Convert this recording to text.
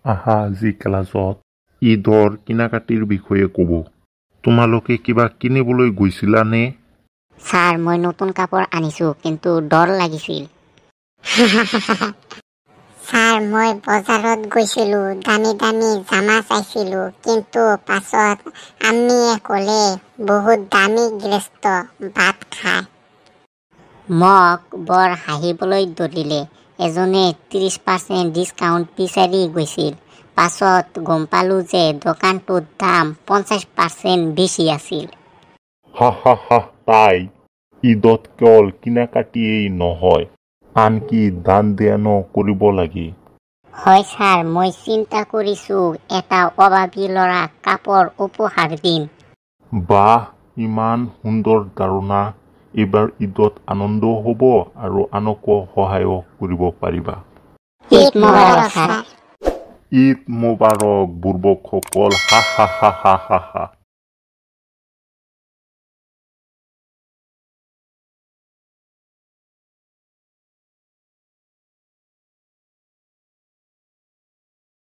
আহা আজি ক্লাছত ঈদৰ কিনাকাটিৰ বিষয়ে ক'ব। তোমালোকে কিবা কিনিবলৈ গৈছিলানে? স্যাৰ মই নতুন কাপোৰ আনিছো কিন্তু ডৰ লাগিছিল। স্যাৰ মই বজাৰত গৈছিলো দামী দামী জামা চাইছিলো কিন্তু পাছত আম্মীয়ে ক'লে বহুত দামী গৃহস্থ ভাত খায়। মোক বৰ হাঁহিবলৈ ধৰিলে। এজনে 30% ডিছকাউণ্ট বিচাৰি গৈছিল। পাছত গম পালো যে দোকানটোৰ দাম 50% বেছি আছিল। তাই ঈদত কেৱল কিনাকাটিয়েই নহয় আনকি দান ধ্যানো কৰিব লাগে। হয় স্যাৰ মই চিন্তা কৰিছো এটা অভাৱী ল'ৰাক কাপোৰ উপহাৰ দিম। বাহ ইমান সুন্দৰ ধাৰণা। এইবাৰ ঈদত আনন্দও হ'ব আৰু আনকো সহায়ো কৰিব পাৰিবা। ঈদ মোবাৰক স্যাৰ। ঈদ মোবাৰক বুৰ্বকসকল।